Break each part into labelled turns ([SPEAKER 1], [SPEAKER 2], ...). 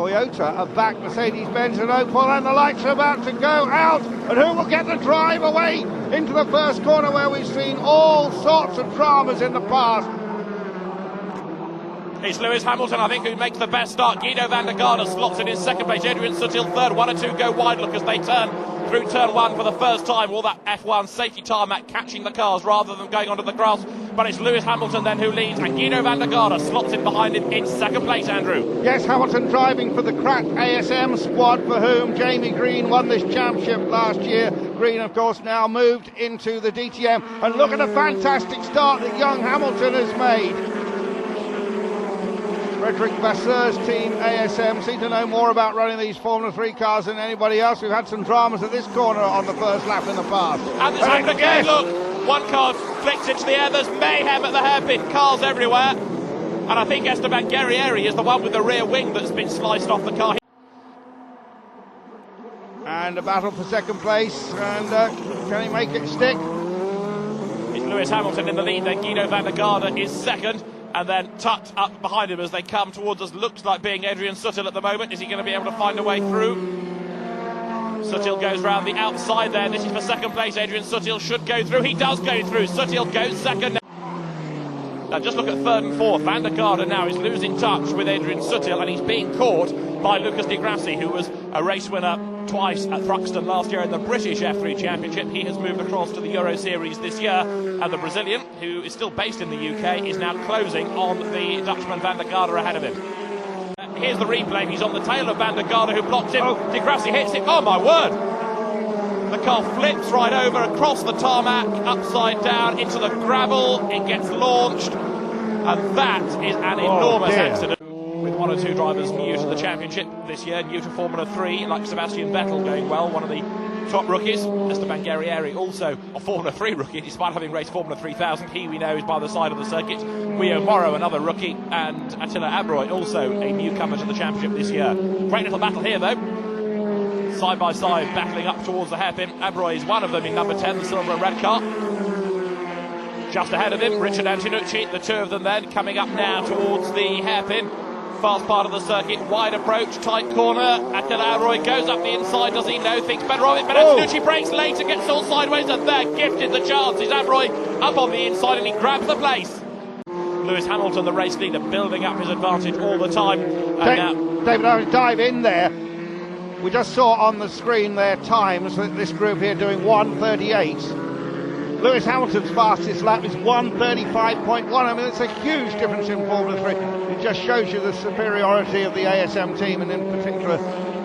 [SPEAKER 1] Toyota are back, Mercedes-Benz and Opel, and the lights are about to go out. And who will get the drive away into the first corner, where we've seen all sorts of dramas in the past?
[SPEAKER 2] It's Lewis Hamilton, I think, who makes the best start. Guido van der Garde slots in second place. Adrian Sutil third. 1 or 2 go wide, look, as they turn through turn 1 for the first time. All that F1 safety tarmac catching the cars rather than going onto the grass. But it's Lewis Hamilton then who leads, and Guido van der Garde slots in behind him in second place, Andrew.
[SPEAKER 1] Yes, Hamilton driving for the crack ASM squad, for whom Jamie Green won this championship last year. Green, of course, now moved into the DTM. And look at the fantastic start that young Hamilton has made. Frederic Vasseur's team, ASM, seem to know more about running these Formula 3 cars than anybody else. We've had some dramas at this corner on the first lap in the past.
[SPEAKER 2] And it's happened again, look. One car flicks into the air, there's mayhem at the hairpin, cars everywhere. And I think Esteban Guerrieri is the one with the rear wing that's been sliced off the car.
[SPEAKER 1] And a battle for second place, and can he make it stick?
[SPEAKER 2] It's Lewis Hamilton in the lead, then Guido van der Garde is second. And then tucked up behind him as they come towards us, looks like being Adrian Sutil at the moment. Is he going to be able to find a way through? Sutil goes round the outside there. This is for second place. Adrian Sutil should go through. He does go through. Sutil goes second. Now just look at third and fourth. Van der Garde now is losing touch with Adrian Sutil, and he's being caught by Lucas Di Grassi, who was a race winner twice at Thruxton last year in the British F3 Championship. He has moved across to the Euroseries this year, and the Brazilian, who is still based in the UK, is now closing on the Dutchman Van der Garde ahead of him. Here's the replay. He's on the tail of Van der Garde, who blocks him. Di Grassi hits him. Oh my word! The car flips right over across the tarmac, upside down into the gravel. It gets launched, and that is an enormous accident. With 1 or 2 drivers new to the championship this year, new to Formula 3, like Sebastian Vettel going well, one of the top rookies. Esteban Guerrieri, also a Formula 3 rookie, despite having raced Formula 3000. He, we know, is by the side of the circuit. Guillaume Morrow, another rookie, and Attila Abroy, also a newcomer to the championship this year. Great little battle here, though. Side by side, battling up towards the hairpin. Abroy is one of them in number 10, the silver and red car. Just ahead of him, Richard Antonucci, the two of them then, coming up now towards the hairpin. Fast part of the circuit, wide approach, tight corner. Attila Abroy goes up the inside, does he know? Thinks better of it, but Antonucci brakes late and gets all sideways, and there, gifted the chance. Is Abroy up on the inside, and he grabs the place. Lewis Hamilton, the race leader, building up his advantage all the time. And
[SPEAKER 1] David, I would dive in there. We just saw on the screen their times, this group here doing 1:38. Lewis Hamilton's fastest lap is 1:35.1. I mean, it's a huge difference in Formula 3. It just shows you the superiority of the ASM team, and in particular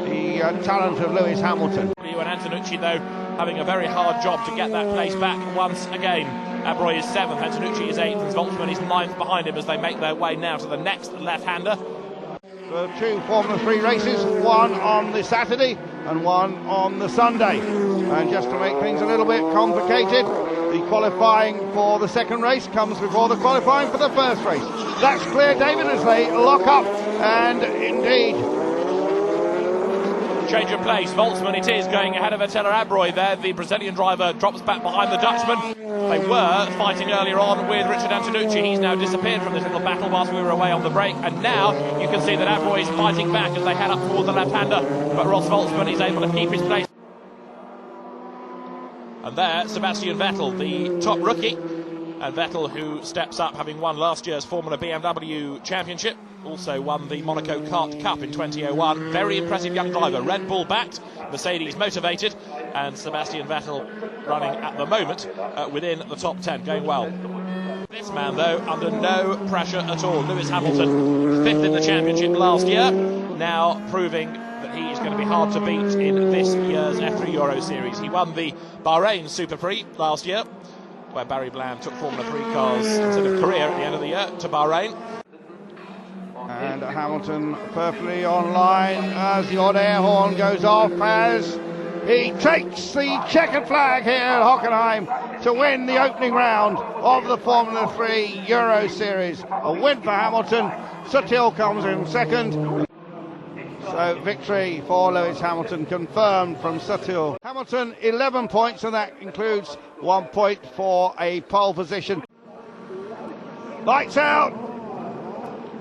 [SPEAKER 1] the talent of Lewis Hamilton.
[SPEAKER 2] And Antonucci, though, having a very hard job to get that place back once again. Abroy is 7th, Antonucci is 8th, and Zvoltsman is 9th behind him as they make their way now to the next left-hander.
[SPEAKER 1] So 2 Formula 3 races, one on the Saturday and one on the Sunday. And just to make things a little bit complicated, the qualifying for the second race comes before the qualifying for the first race. That's clear, David, as they lock up, and indeed
[SPEAKER 2] change of place. Zvoltsman it is, going ahead of Attila Abroy there. The Brazilian driver drops back behind the Dutchman. They were fighting earlier on with Richard Antonucci. He's now disappeared from this little battle whilst we were away on the break, and now you can see that Abroy is fighting back as they head up towards the left-hander, but Ross Zvoltsman is able to keep his place. And there, Sebastian Vettel, the top rookie, and Vettel, who steps up, having won last year's Formula BMW Championship, also won the Monaco Kart Cup in 2001. Very impressive young driver, Red Bull backed, Mercedes motivated, and Sebastian Vettel running at the moment within the top 10, going well. This man, though, under no pressure at all. Lewis Hamilton, 5th in the championship last year, now proving that he is going to be hard to beat in this year's F3 Euroseries. He won the Bahrain Super Prix last year, where Barry Bland took Formula 3 cars instead of career at the end of the year to Bahrain.
[SPEAKER 1] And Hamilton perfectly online as the odd air horn goes off as he takes the checkered flag here at Hockenheim to win the opening round of the Formula 3 Euroseries. A win for Hamilton. Sutil comes in second. So victory for Lewis Hamilton confirmed from Sutil. Hamilton 11 points, and that includes 1 point for a pole position. Lights out.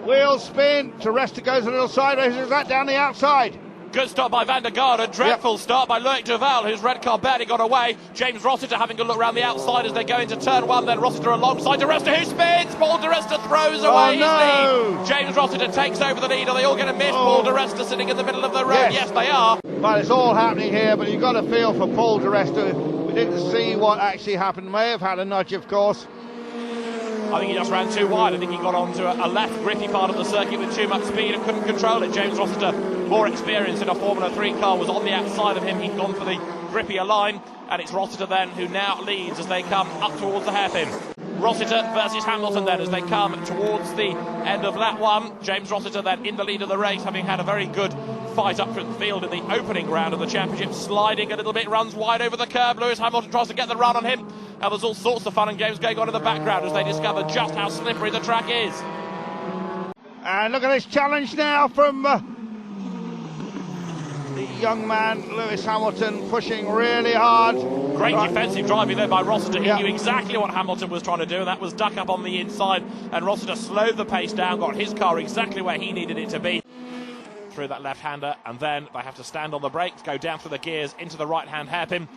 [SPEAKER 1] Wheel spin. Teresta goes a little sideways. Is that down the outside?
[SPEAKER 2] Good stop by Van der Garde, dreadful start by Loic Duval, whose red car barely got away. James Rossiter having a look around the outside as they go into turn one, then Rossiter alongside Teresta, who spins. Paul Teresta throws away his lead. James Rossiter takes over the lead. Are they all going to miss Paul Teresta sitting in the middle of the road? Yes, they are.
[SPEAKER 1] Well, it's all happening here, but you've got to feel for Paul Teresta. We didn't see what actually happened. May have had a nudge, of course.
[SPEAKER 2] I think he just ran too wide. I think he got onto a left grippy part of the circuit with too much speed and couldn't control it. James Rossiter, more experienced in a Formula 3 car, was on the outside of him. He'd gone for the grippier line, and it's Rossiter then who now leads as they come up towards the hairpin. Rossiter versus Hamilton then as they come towards the end of lap one. James Rossiter then in the lead of the race, having had a very good fight up from the field in the opening round of the championship, sliding a little bit, runs wide over the curb. Lewis Hamilton tries to get the run on him. Now there's all sorts of fun and games going on in the background as they discover just how slippery the track is.
[SPEAKER 1] And look at this challenge now from the young man Lewis Hamilton, pushing really hard.
[SPEAKER 2] Great defensive driving there by Rossiter. He knew exactly what Hamilton was trying to do, and that was duck up on the inside, and Rossiter slowed the pace down, got his car exactly where he needed it to be through that left-hander, and then they have to stand on the brakes, go down through the gears into the right-hand hairpin.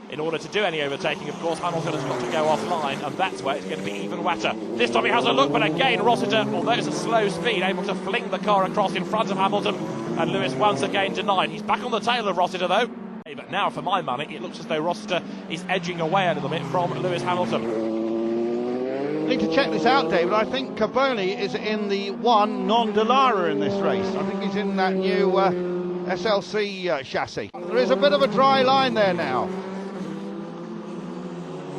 [SPEAKER 2] In order to do any overtaking, of course, Hamilton has got to go offline, and that's where it's going to be even wetter. This time he has a look, but again, Rossiter, although it's a slow speed, able to fling the car across in front of Hamilton, and Lewis once again denied. He's back on the tail of Rossiter, though. But now, for my money, it looks as though Rossiter is edging away a little bit from Lewis Hamilton.
[SPEAKER 1] I need to check this out, David. I think Carboni is in the one non-Dallara in this race. I think he's in that new SLC chassis. There is a bit of a dry line there now.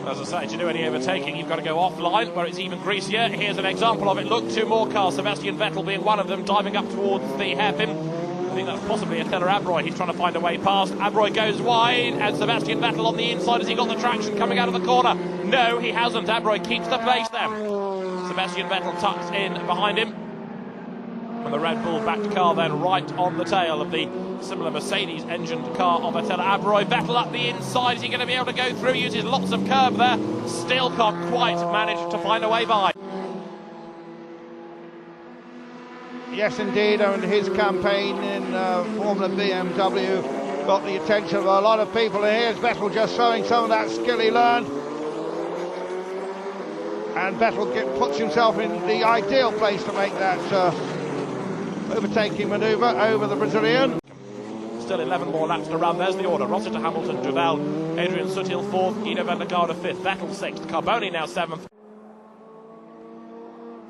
[SPEAKER 2] As I say, to do any overtaking, you've got to go offline where it's even greasier. Here's an example of it. Look, two more cars, Sebastian Vettel being one of them, diving up towards the hairpin. I think that's possibly Attila Abroy. He's trying to find a way past. Abroy goes wide, and Sebastian Vettel on the inside. Has he got the traction coming out of the corner? No, he hasn't. Abroy keeps the pace there. Sebastian Vettel tucks in behind him. And the Red Bull backed car then right on the tail of the similar Mercedes engined car of Attila Abroy. Vettel up the inside. Is he going to be able to go through? Uses lots of curb there. Still can't quite manage to find a way by.
[SPEAKER 1] Yes, indeed, and his campaign in Formula BMW got the attention of a lot of people, and here's Vettel just showing some of that skill he learned. And Vettel puts himself in the ideal place to make that overtaking manoeuvre over the Brazilian.
[SPEAKER 2] Still 11 more laps to run. There's the order. Rossiter, Hamilton, Duval, Adrian Sutil 4th, Guido van der Garde 5th, Vettel 6th, Carboni now 7th.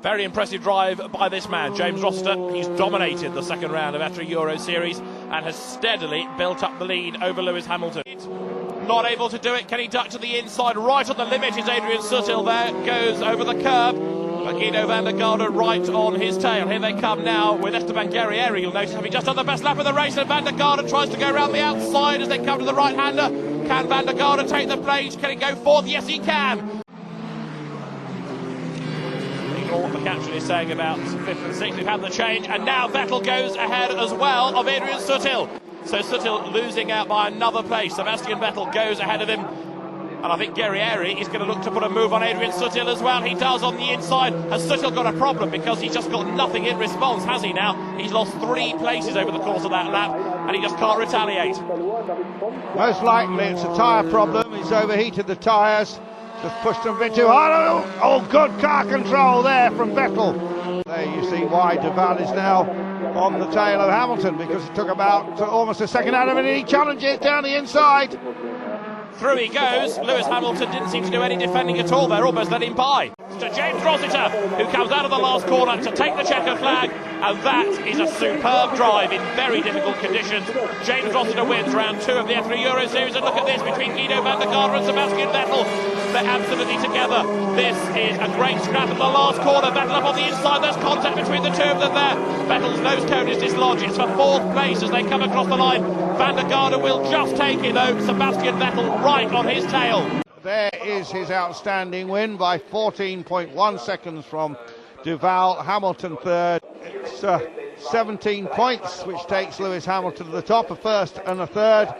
[SPEAKER 2] Very impressive drive by this man, James Rossiter. He's dominated the second round of F3 Euroseries and has steadily built up the lead over Lewis Hamilton. Not able to do it. Can he duck to the inside? Right on the limit is Adrian Sutil there. Goes over the curb. But Guido van der Garde right on his tail. Here they come now with Esteban Guerrieri. You'll notice having just done the best lap of the race. And van der Garde tries to go around the outside as they come to the right-hander. Can van der Garde take the place? Can he go fourth? Yes, he can. What the caption is saying about 5th and 6th. We've had the change, and now Vettel goes ahead as well of Adrian Sutil. So Sutil losing out by another place. Sebastian Vettel goes ahead of him, and I think Guerrieri is going to look to put a move on Adrian Sutil as well. He does on the inside. Has Sutil got a problem because he's just got nothing in response, has he now? He's lost 3 places over the course of that lap, and he just can't retaliate.
[SPEAKER 1] Most likely it's a tyre problem. He's overheated the tyres. Just pushed them a bit too hard. Oh, good car control there from Vettel. There you see why Duval is now on the tail of Hamilton, because it took about almost a second out of it, and he challenges down the inside.
[SPEAKER 2] Through he goes. Lewis Hamilton didn't seem to do any defending at all there, almost let him by. To James Rossiter, who comes out of the last corner to take the checker flag, and that is a superb drive in very difficult conditions. James Rossiter wins round 2 of the F3 Euroseries, and look at this between Guido van der Garde and Sebastian Vettel. They're absolutely together. This is a great scrap at the last corner. Vettel up on the inside. There's contact between the two of them there. Vettel's nose cone is dislodged. It's for 4th place as they come across the line. Van der Garde will just take it though. Sebastian Vettel right on his tail.
[SPEAKER 1] There is his outstanding win by 14.1 seconds from Duval. Hamilton 3rd. It's 17 points, which takes Lewis Hamilton to the top, a 1st and a 3rd.